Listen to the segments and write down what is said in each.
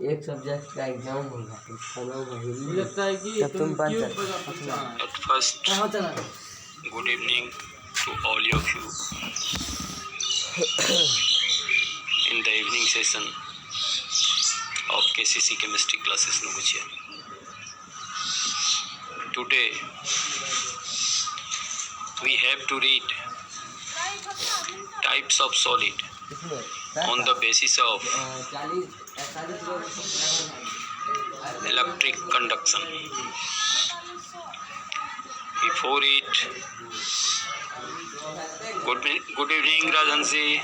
एक सब्जेक्ट का एग्जाम होगा, उसका नाम है हिंदी। लगता है कि तब तुम पाँच At first, good evening to all of you in the evening session of KCC chemistry classes Nuguchia. Today we have to read types of solid on the basis of electric conduction. Before it, good evening Rajan ji,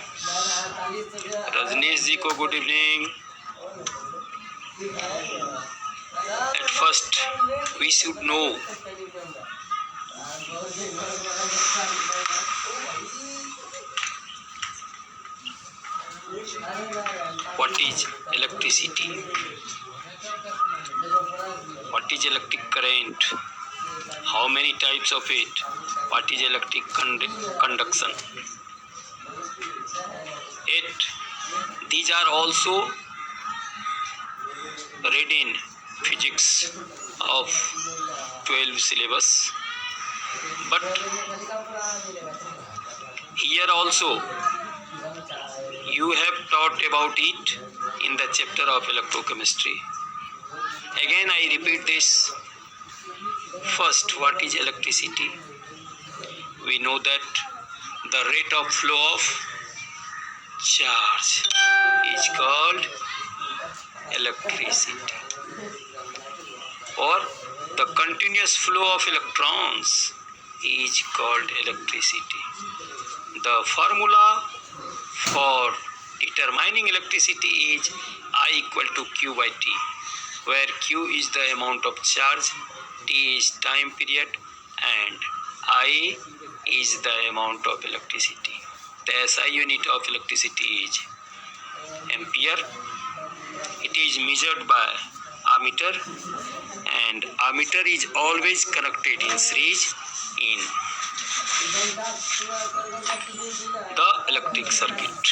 Rajneesh ji ko good evening. At first, we should know what is electricity, what is electric current, how many types of it, what is electric conduction. Yet, these are also read in physics of 12 syllabus, but here also you have taught about it in the chapter of electrochemistry. Again I repeat this. First, what is electricity? We know that the rate of flow of charge is called electricity, or the continuous flow of electrons is called electricity. The formula for determining electricity is I equal to Q by T, where Q is the amount of charge, T is time period, and I is the amount of electricity. The SI unit of electricity is ampere. It is measured by ammeter, and ammeter is always connected in series in the electric circuit.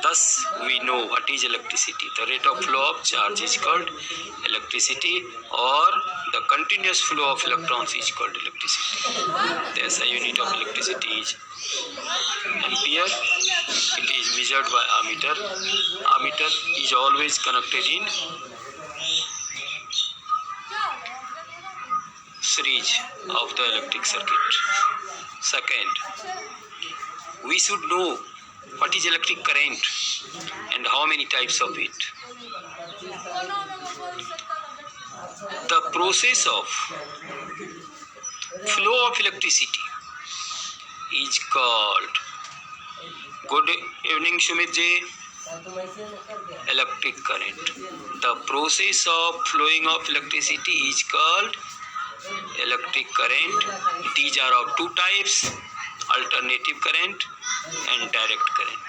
Thus, we know what is electricity. The rate of flow of charge is called electricity, or the continuous flow of electrons is called electricity. The SI unit of electricity is ampere. It is measured by ammeter. Ammeter is always connected in series of the electric circuit. Second, we should know what is electric current and how many types of it. The process of flow of electricity is called, good evening Shumit ji, electric current. The process of flowing of electricity is called electric current. These are of two types, alternative current and direct current,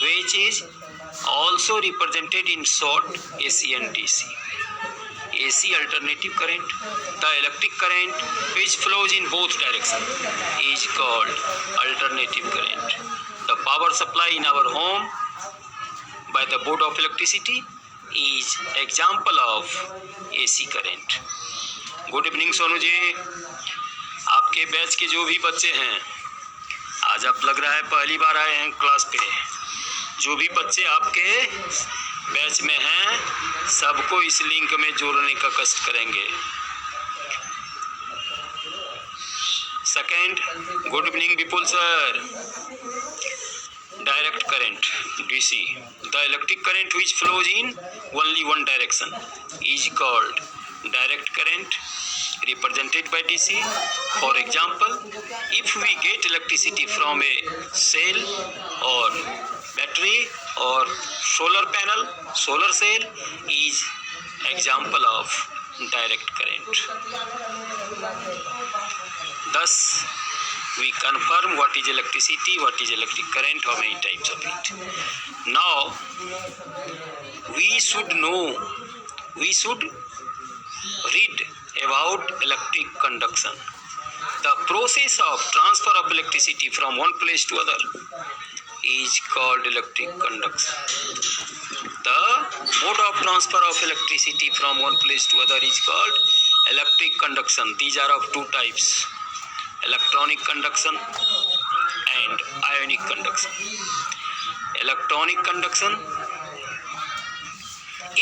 which is also represented in short AC and DC. AC alternative current. The electric current which flows in both directions is called alternative current. The power supply in our home by the board of electricity is example of AC current. Good evening Sonu ji, आपके batch के जो भी बच्चे हैं, आज आप लग रहा है पहली बार आए हैं क्लास पे। जो भी बच्चे आपके बैच में हैं, सबको इस लिंक में जोड़ने का कष्ट करेंगे। Second, good evening Vipul sir. Direct current DC. The electric current which flows in only one direction is called direct current, represented by DC. For example, if we get electricity from a cell or battery or solar panel, solar cell is example of direct current. Thus, we confirm what is electricity, what is electric current, how many types of it. Now, we should know, we should read about electric conduction. The process of transfer of electricity from one place to other is called electric conduction. The mode of transfer of electricity from one place to other is called electric conduction. These are of two types: electronic conduction and ionic conduction. Electronic conduction: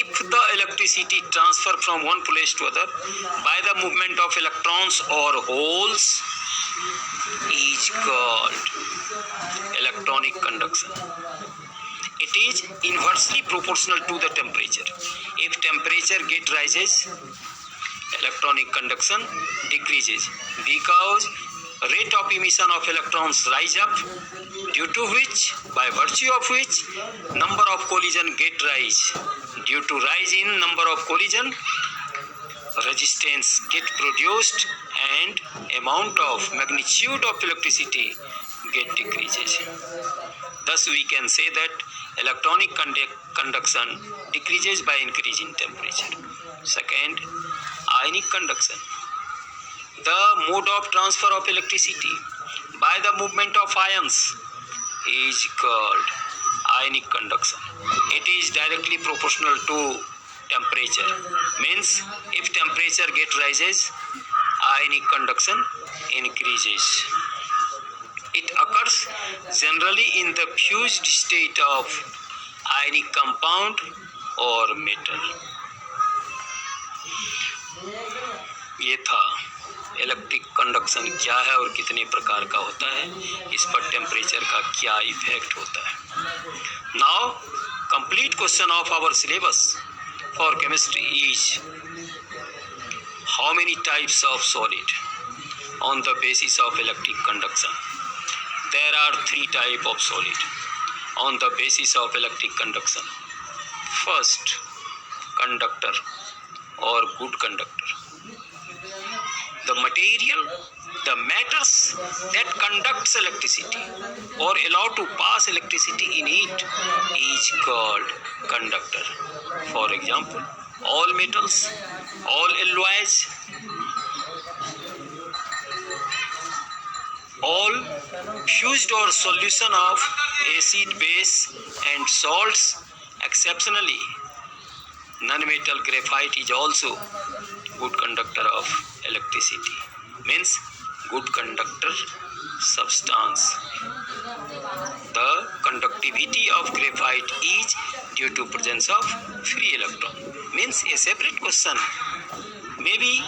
if the electricity transfer from one place to other by the movement of electrons or holes is called electronic conduction. It is inversely proportional to the temperature. If temperature get rises, electronic conduction decreases because rate of emission of electrons rise up, due to which, by virtue of which, number of collision get rise. Due to rise in number of collision, resistance get produced and amount of magnitude of electricity get decreases. Thus we can say that electronic conduction decreases by increase in temperature. Second, ionic conduction. The mode of transfer of electricity by the movement of ions is called ionic conduction. It is directly proportional to temperature. Means if temperature get rises, ionic conduction increases. It occurs generally in the fused state of ionic compound or metal. ये था electric conduction क्या है और कितने प्रकार का होता है, इस पर टेम्परेचर का क्या इफेक्ट होता है. Now complete question of our syllabus for chemistry is how many types of solid on the basis of electric conduction. There are three types of solid on the basis of electric conduction. First, conductor or good conductor. The material, the matters that conducts electricity or allow to pass electricity in it is called conductor. For example, all metals, all alloys, all fused or solution of acid, base and salts. Exceptionally, non-metal graphite is also good conductor of electricity. Means good conductor substance. The conductivity of graphite is due to presence of free electron. Means a separate question may be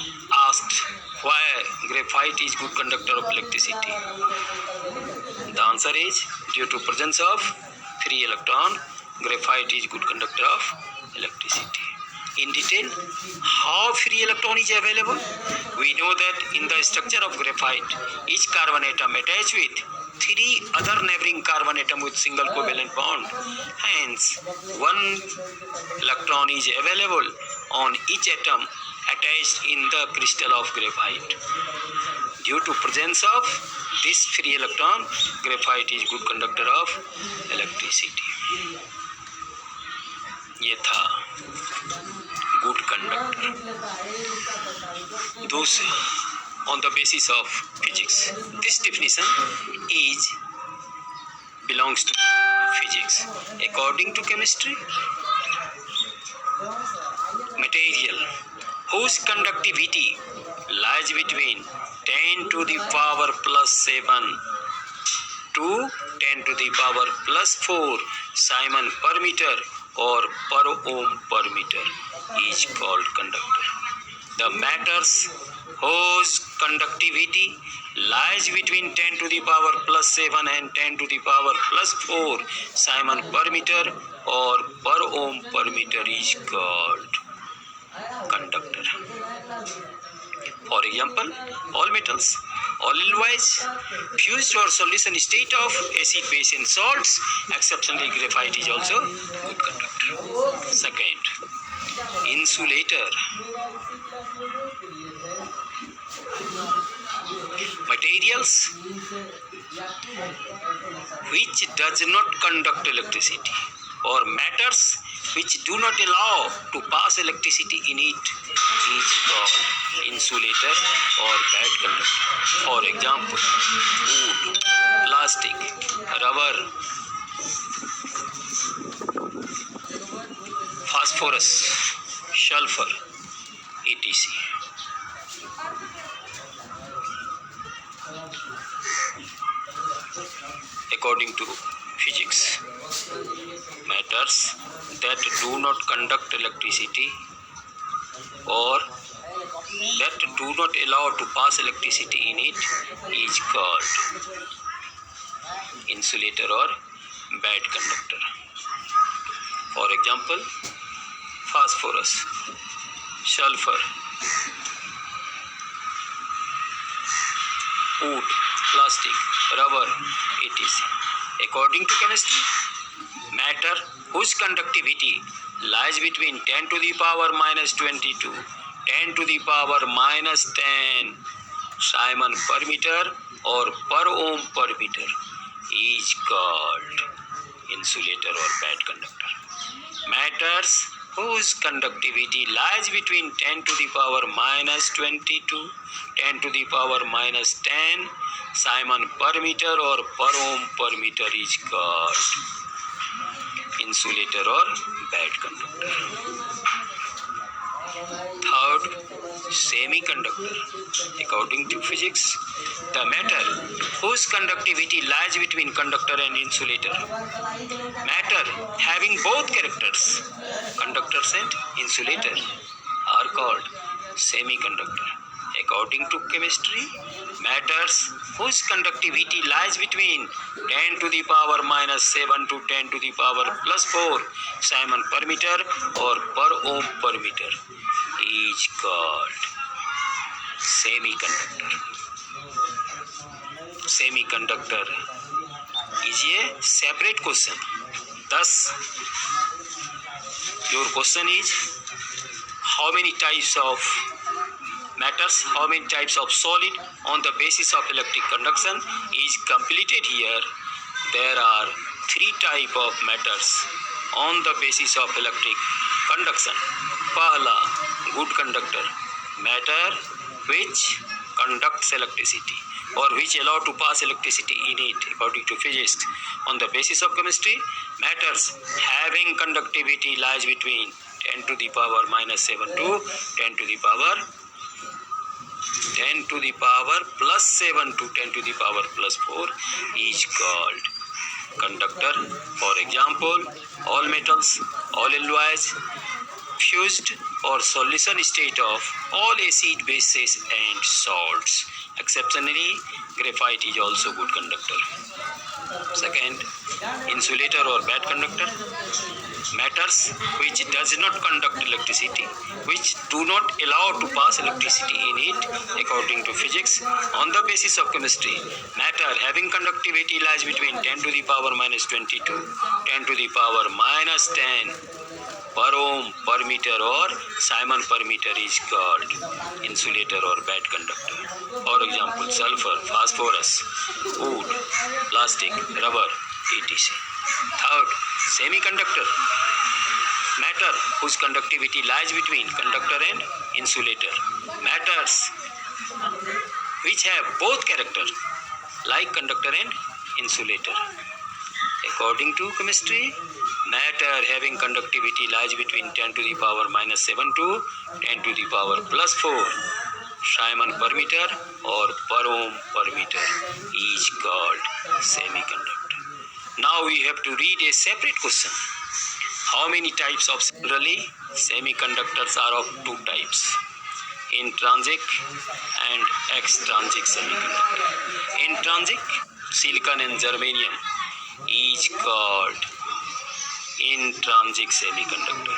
asked, why graphite is good conductor of electricity? The answer is due to presence of free electron, graphite is good conductor of electricity. In detail, how free electron is available? We know that in the structure of graphite, each carbon atom attached with three other neighboring carbon atom with single covalent bond. Hence, one electron is available on each atom attached in the crystal of graphite. Due to presence of this free electron, graphite is good conductor of electricity. ये था good conductor. Those on the basis of physics. This definition is belongs to physics. According to chemistry, material whose conductivity lies between 10 to the power plus 7 to 10 to the power plus 4 Simon per meter or per ohm per meter is called conductor. The matters whose conductivity lies between 10 to the power plus 7 and 10 to the power plus 4 Simon per meter or per ohm per meter is called conductor. For example, all metals, all alloys, fused or solution state of acid, base and salts, exceptionally graphite is also good conductor. Second, insulator. Materials which does not conduct electricity or matters which do not allow to pass electricity in it is called insulator or bad conductor. For example, wood, plastic, rubber, phosphorus, sulfur, etc. According to physics, matters that do not conduct electricity or that do not allow to pass electricity in it is called insulator or bad conductor. For example, phosphorus, sulfur, wood, plastic, rubber, etc. According to chemistry, matter whose conductivity lies between 10 to the power minus 20 to 10 to the power minus 10 Simon per meter or per ohm per meter is called insulator or bad conductor. Matters whose conductivity lies between 10 to the power minus 20 to 10 to the power minus 10 Simon per meter or per ohm per meter is called insulator or bad conductor. Third, semiconductor. According to physics, the matter whose conductivity lies between conductor and insulator. Matter having both characters, conductors and insulator, are called semiconductor. According to chemistry, matters whose conductivity lies between 10 to the power minus 7 to 10 to the power plus 4 Simon per meter or per ohm per meter is called semiconductor. Semiconductor is a separate question. Thus, your question is how many types of matters, how many types of solid on the basis of electric conduction is completed here. There are 3 types of matters on the basis of electric conduction. Pahla, good conductor, matter which conducts electricity or which allow to pass electricity in it according to physics. On the basis of chemistry, matters having conductivity lies between 10 to the power minus 7 to 10 to the power 10 to the power plus 7 to 10 to the power plus 4 is called conductor. For example, all metals, all alloys, fused or solution state of all acid, bases and salts. Exceptionally, graphite is also good conductor. Second, insulator or bad conductor. Matters which does not conduct electricity, which do not allow to pass electricity in it according to physics. On the basis of chemistry, matter having conductivity lies between 10 to the power minus 20 to 10 to the power minus 10 per ohm per meter or Simon per meter is called insulator or bad conductor. For example, sulfur, phosphorus, wood, plastic, rubber, etc. Third, semiconductor. Matter whose conductivity lies between conductor and insulator. Matters which have both characters like conductor and insulator. According to chemistry, matter having conductivity lies between 10 to the power minus 7 to 10 to the power plus 4 Simon per meter or per ohm per meter is called semiconductor. Now we have to read a separate question. How many types of semiconductors are of 2 types? Intrinsic and extrinsic semiconductor. Intrinsic, silicon and germanium, is called intrinsic semiconductor.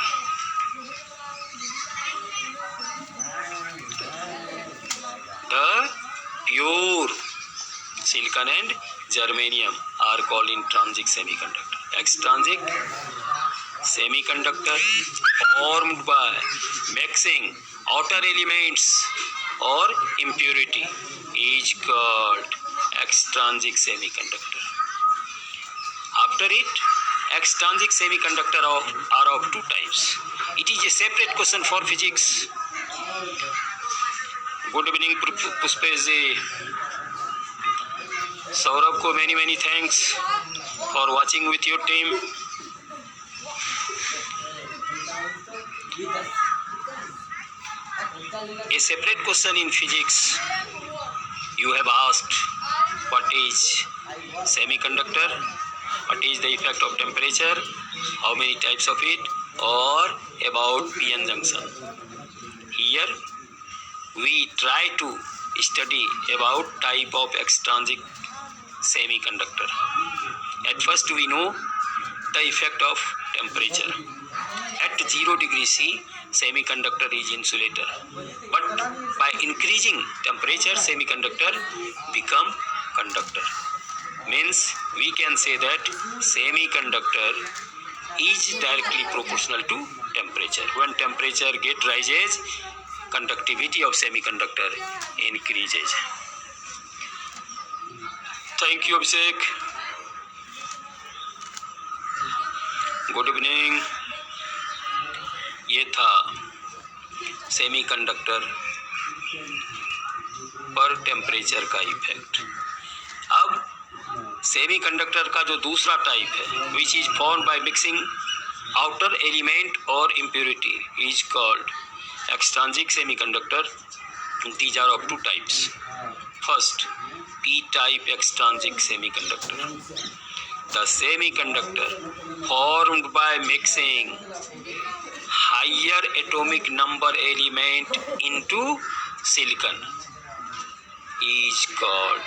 The pure silicon and germanium are called intrinsic semiconductor. Extrinsic semiconductor formed by mixing outer elements or impurity is called extrinsic semiconductor. After it, extrinsic semiconductor are of 2 types. It is a separate question for physics. Good evening, Puspesh ji. Saurabh ko many thanks for watching with your team. A separate question in physics, you have asked what is semiconductor, what is the effect of temperature, how many types of it, or about p-n junction. Here we try to study about type of extrinsic semiconductor. At first we know the effect of temperature. At 0 degree C, semiconductor is insulator. But by increasing temperature, semiconductor become conductor. Means we can say that semiconductor is directly proportional to temperature. When temperature rises, conductivity of semiconductor increases. Thank you, Abhishek. Good evening. ये था semiconductor पर temperature का effect. अब semiconductor का जो दूसरा type है, which is form by mixing outer element और impurity, is called extrinsic semiconductor. These are of two types. First, p type extrinsic semiconductor. The semiconductor formed by mixing higher atomic number element into silicon is called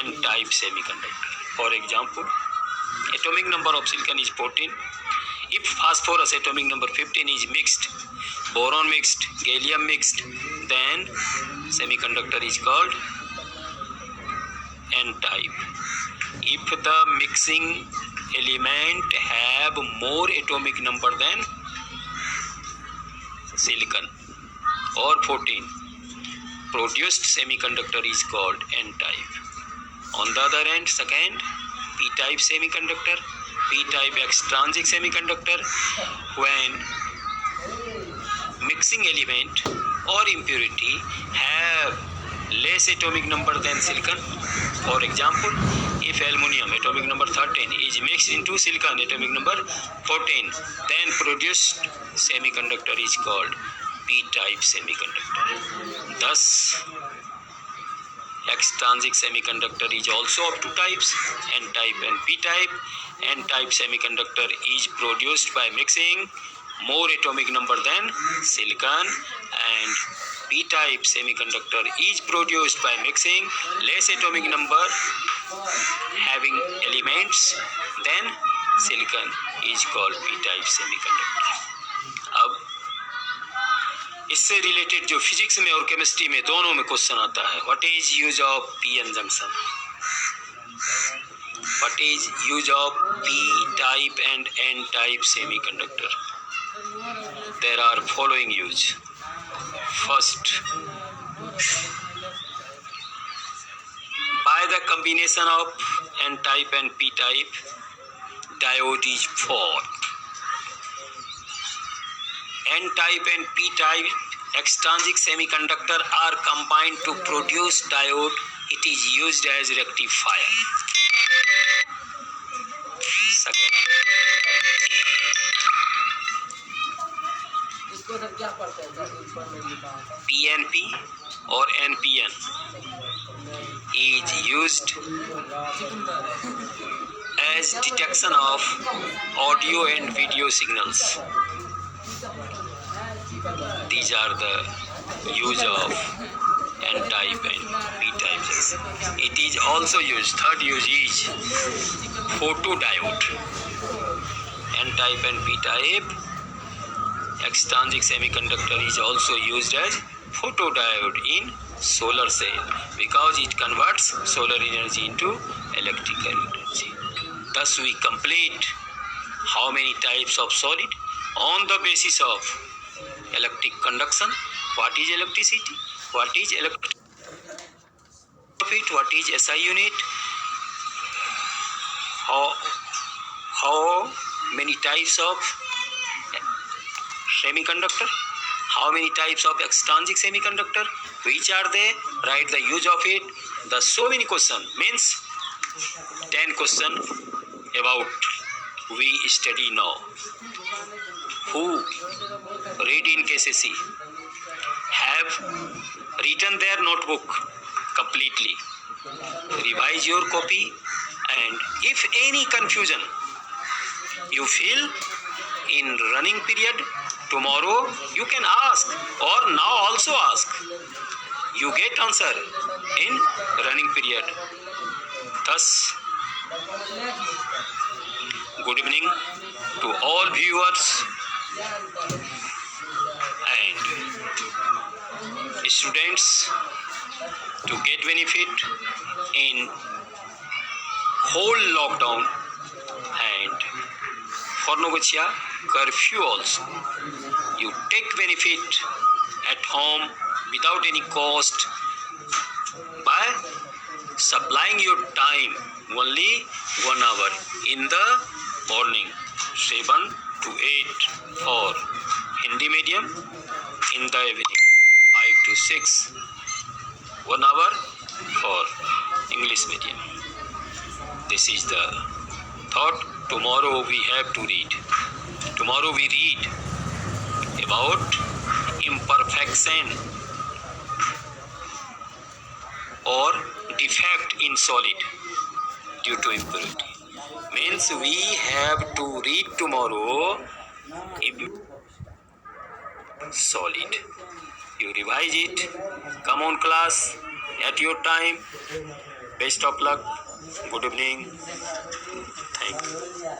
n-type semiconductor. For example, atomic number of silicon is 14. If phosphorus atomic number 15 is mixed, boron mixed, gallium mixed, then semiconductor is called n-type. If the mixing element have more atomic number than silicon or 14, produced semiconductor is called n-type. On the other hand, second, p-type semiconductor, p-type extrinsic semiconductor, when mixing element or impurity have less atomic number than silicon. For example, if aluminum atomic number 13 is mixed into silicon atomic number 14, then produced semiconductor is called p-type semiconductor. Thus, extrinsic semiconductor is also of two types, n-type and p-type. N-type semiconductor is produced by mixing more atomic number than silicon, and p-type semiconductor is produced by mixing less atomic number having elements than silicon, is called p-type semiconductor. अब इससे related जो physics में और chemistry में दोनों में question आता है, what is use of p-n junction, what is use of p-type and n-type semiconductor. There are following use. First, by the combination of n-type and p-type, diode is formed. N-type and p-type extrinsic semiconductor are combined to produce diode. It is used as rectifier. Second, PNP or NPN is used as detection of audio and video signals. These are the use of n-type and p-type. It is also used, third use is photodiode. N-type and p-type extrinsic semiconductor is also used as photodiode in solar cell because it converts solar energy into electrical energy. Thus we complete how many types of solid on the basis of electric conduction, what is electricity, what is electric profit, what is SI unit, how many types of semiconductor, how many types of extrinsic semiconductor, which are they, write the use of it. The so many question means 10 question about we study now. Who read in KCC have written their notebook completely. Revise your copy, and if any confusion you feel in running period, tomorrow you can ask, or now also ask. You get answer in running period. Thus, good evening to all viewers and students to get benefit in whole lockdown and for Nogochia curfew also. You take benefit at home without any cost by supplying your time only 1 hour in the morning 7 to 8 for Hindi medium, in the evening 5 to 6 1 hour for English medium. This is the thought. Tomorrow we have to read. Tomorrow we read about imperfection or defect in solid due to impurity. Means we have to read tomorrow solid. You revise it. Come on class at your time. Best of luck. Good evening. Thank you.